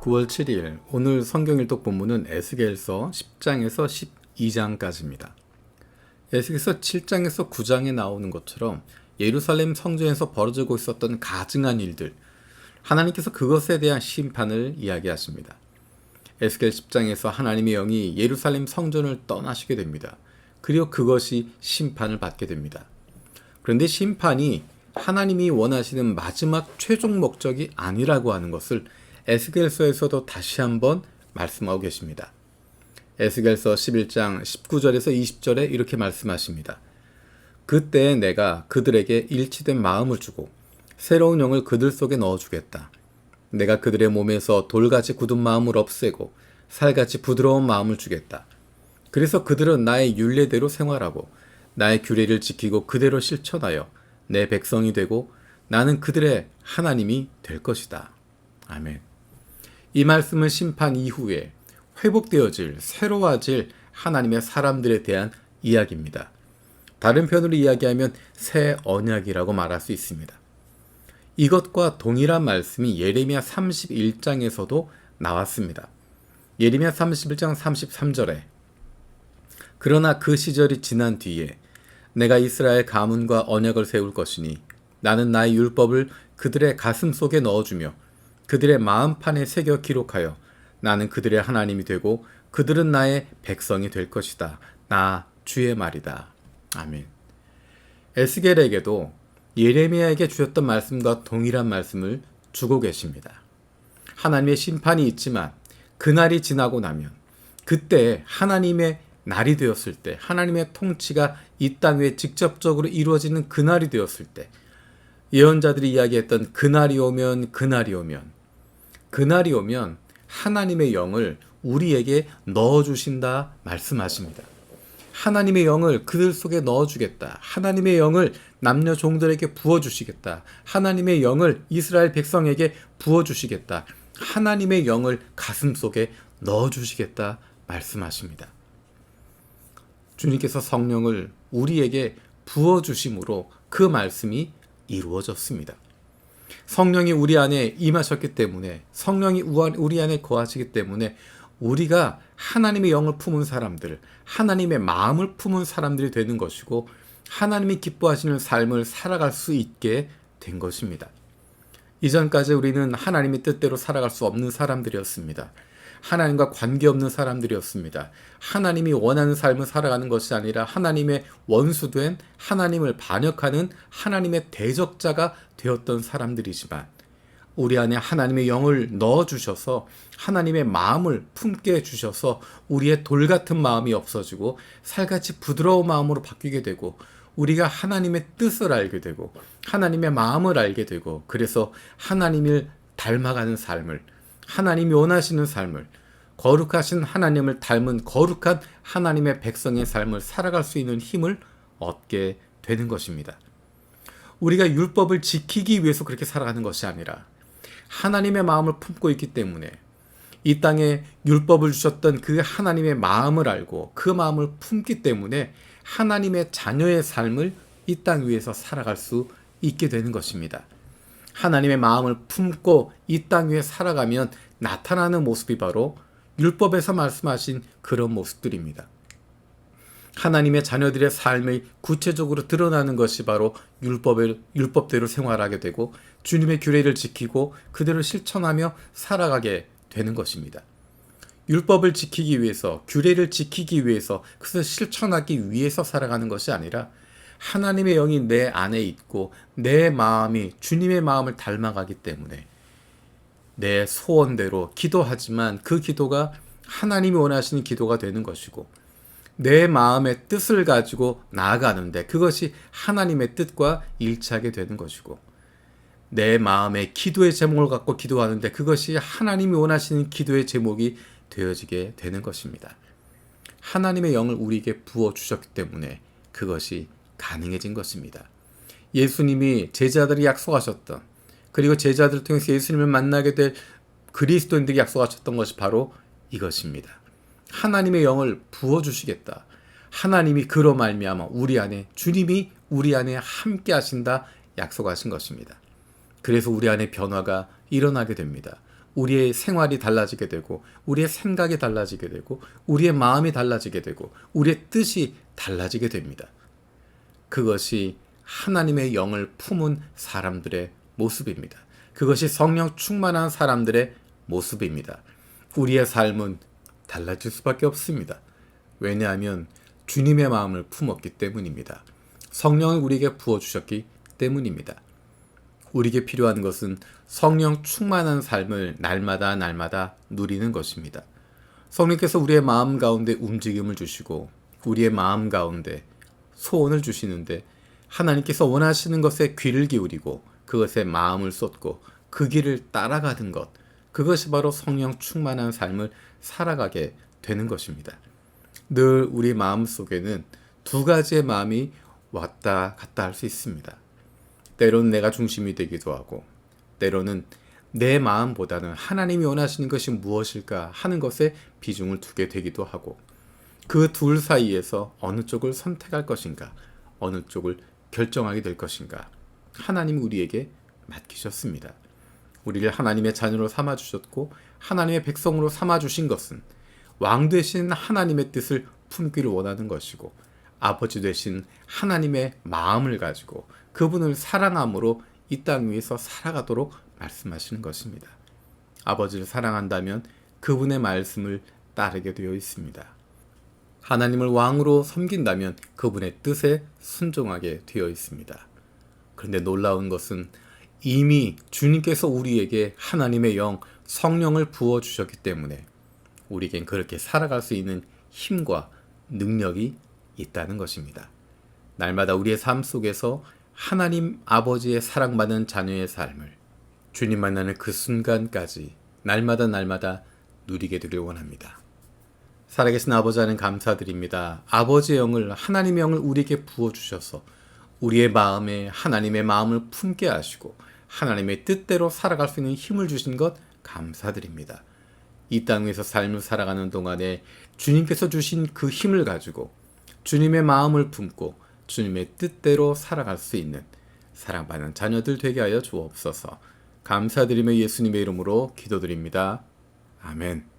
9월 7일 오늘 성경일독 본문은 에스겔서 10장에서 12장까지입니다. 에스겔서 7장에서 9장에 나오는 것처럼 예루살렘 성전에서 벌어지고 있었던 가증한 일들, 하나님께서 그것에 대한 심판을 이야기하십니다. 에스겔 10장에서 하나님의 영이 예루살렘 성전을 떠나시게 됩니다. 그리고 그것이 심판을 받게 됩니다. 그런데 심판이 하나님이 원하시는 마지막 최종 목적이 아니라고 하는 것을 에스겔서에서도 다시 한번 말씀하고 계십니다. 에스겔서 11장 19절에서 20절에 이렇게 말씀하십니다. 그때 내가 그들에게 일치된 마음을 주고 새로운 영을 그들 속에 넣어주겠다. 내가 그들의 몸에서 돌같이 굳은 마음을 없애고 살같이 부드러운 마음을 주겠다. 그래서 그들은 나의 율례대로 생활하고 나의 규례를 지키고 그대로 실천하여 내 백성이 되고 나는 그들의 하나님이 될 것이다. 아멘. 이 말씀은 심판 이후에 회복되어질, 새로워질 하나님의 사람들에 대한 이야기입니다. 다른 편으로 이야기하면 새 언약이라고 말할 수 있습니다. 이것과 동일한 말씀이 예레미야 31장에서도 나왔습니다. 예레미야 31장 33절에 그러나 그 시절이 지난 뒤에 내가 이스라엘 가문과 언약을 세울 것이니 나는 나의 율법을 그들의 가슴 속에 넣어주며 그들의 마음판에 새겨 기록하여 나는 그들의 하나님이 되고 그들은 나의 백성이 될 것이다. 나 주의 말이다. 아멘. 에스겔에게도 예레미야에게 주셨던 말씀과 동일한 말씀을 주고 계십니다. 하나님의 심판이 있지만 그날이 지나고 나면 그때 하나님의 날이 되었을 때, 하나님의 통치가 이 땅 위에 직접적으로 이루어지는 그날이 되었을 때, 예언자들이 이야기했던 그날이 오면 하나님의 영을 우리에게 넣어주신다 말씀하십니다. 하나님의 영을 그들 속에 넣어주겠다. 하나님의 영을 남녀 종들에게 부어주시겠다. 하나님의 영을 이스라엘 백성에게 부어주시겠다. 하나님의 영을 가슴 속에 넣어주시겠다 말씀하십니다. 주님께서 성령을 우리에게 부어주심으로 그 말씀이 이루어졌습니다. 성령이 우리 안에 임하셨기 때문에, 성령이 우리 안에 거하시기 때문에 우리가 하나님의 영을 품은 사람들, 하나님의 마음을 품은 사람들이 되는 것이고 하나님이 기뻐하시는 삶을 살아갈 수 있게 된 것입니다. 이전까지 우리는 하나님의 뜻대로 살아갈 수 없는 사람들이었습니다. 하나님과 관계없는 사람들이었습니다. 하나님이 원하는 삶을 살아가는 것이 아니라 하나님의 원수된, 하나님을 반역하는 하나님의 대적자가 되었던 사람들이지만 우리 안에 하나님의 영을 넣어주셔서 하나님의 마음을 품게 해주셔서 우리의 돌같은 마음이 없어지고 살같이 부드러운 마음으로 바뀌게 되고 우리가 하나님의 뜻을 알게 되고 하나님의 마음을 알게 되고 그래서 하나님을 닮아가는 삶을, 하나님이 원하시는 삶을, 거룩하신 하나님을 닮은 거룩한 하나님의 백성의 삶을 살아갈 수 있는 힘을 얻게 되는 것입니다. 우리가 율법을 지키기 위해서 그렇게 살아가는 것이 아니라 하나님의 마음을 품고 있기 때문에 이 땅에 율법을 주셨던 그 하나님의 마음을 알고 그 마음을 품기 때문에 하나님의 자녀의 삶을 이 땅 위에서 살아갈 수 있게 되는 것입니다. 하나님의 마음을 품고 이 땅 위에 살아가면 나타나는 모습이 바로 율법에서 말씀하신 그런 모습들입니다. 하나님의 자녀들의 삶이 구체적으로 드러나는 것이 바로 율법대로 생활하게 되고 주님의 규례를 지키고 그대로 실천하며 살아가게 되는 것입니다. 율법을 지키기 위해서, 규례를 지키기 위해서, 그것을 실천하기 위해서 살아가는 것이 아니라 하나님의 영이 내 안에 있고 내 마음이 주님의 마음을 닮아가기 때문에 내 소원대로 기도하지만 그 기도가 하나님이 원하시는 기도가 되는 것이고 내 마음의 뜻을 가지고 나아가는데 그것이 하나님의 뜻과 일치하게 되는 것이고 내 마음의 기도의 제목을 갖고 기도하는데 그것이 하나님이 원하시는 기도의 제목이 되어지게 되는 것입니다. 하나님의 영을 우리에게 부어주셨기 때문에 그것이 가능해진 것입니다. 예수님이 제자들이 약속하셨던, 그리고 제자들을 통해서 예수님을 만나게 될 그리스도인들이 약속하셨던 것이 바로 이것입니다. 하나님의 영을 부어주시겠다. 하나님이 그로 말미암아 우리 안에, 주님이 우리 안에 함께 하신다 약속하신 것입니다. 그래서 우리 안에 변화가 일어나게 됩니다. 우리의 생활이 달라지게 되고 우리의 생각이 달라지게 되고 우리의 마음이 달라지게 되고 우리의 뜻이 달라지게 됩니다. 그것이 하나님의 영을 품은 사람들의 모습입니다. 그것이 성령 충만한 사람들의 모습입니다. 우리의 삶은 달라질 수밖에 없습니다. 왜냐하면 주님의 마음을 품었기 때문입니다. 성령을 우리에게 부어주셨기 때문입니다. 우리에게 필요한 것은 성령 충만한 삶을 날마다 누리는 것입니다. 성령께서 우리의 마음 가운데 움직임을 주시고 우리의 마음 가운데 소원을 주시는데 하나님께서 원하시는 것에 귀를 기울이고 그것에 마음을 쏟고 그 길을 따라가는 것, 그것이 바로 성령 충만한 삶을 살아가게 되는 것입니다. 늘 우리 마음 속에는 두 가지의 마음이 왔다 갔다 할 수 있습니다. 때로는 내가 중심이 되기도 하고 때로는 내 마음보다는 하나님이 원하시는 것이 무엇일까 하는 것에 비중을 두게 되기도 하고 그 둘 사이에서 어느 쪽을 선택할 것인가, 어느 쪽을 결정하게 될 것인가 하나님이 우리에게 맡기셨습니다. 우리를 하나님의 자녀로 삼아주셨고 하나님의 백성으로 삼아주신 것은 왕 되신 하나님의 뜻을 품기를 원하는 것이고 아버지 되신 하나님의 마음을 가지고 그분을 사랑함으로 이 땅 위에서 살아가도록 말씀하시는 것입니다. 아버지를 사랑한다면 그분의 말씀을 따르게 되어 있습니다. 하나님을 왕으로 섬긴다면 그분의 뜻에 순종하게 되어 있습니다. 그런데 놀라운 것은 이미 주님께서 우리에게 하나님의 영, 성령을 부어주셨기 때문에 우리에겐 그렇게 살아갈 수 있는 힘과 능력이 있다는 것입니다. 날마다 우리의 삶 속에서 하나님 아버지의 사랑받는 자녀의 삶을 주님 만나는 그 순간까지 날마다 누리게 되길 원합니다. 살아계신 아버지 하나님 감사드립니다. 아버지의 영을, 하나님의 영을 우리에게 부어주셔서 우리의 마음에 하나님의 마음을 품게 하시고 하나님의 뜻대로 살아갈 수 있는 힘을 주신 것 감사드립니다. 이 땅 위에서 삶을 살아가는 동안에 주님께서 주신 그 힘을 가지고 주님의 마음을 품고 주님의 뜻대로 살아갈 수 있는 사랑받는 자녀들 되게 하여 주옵소서. 감사드리며 예수님의 이름으로 기도드립니다. 아멘.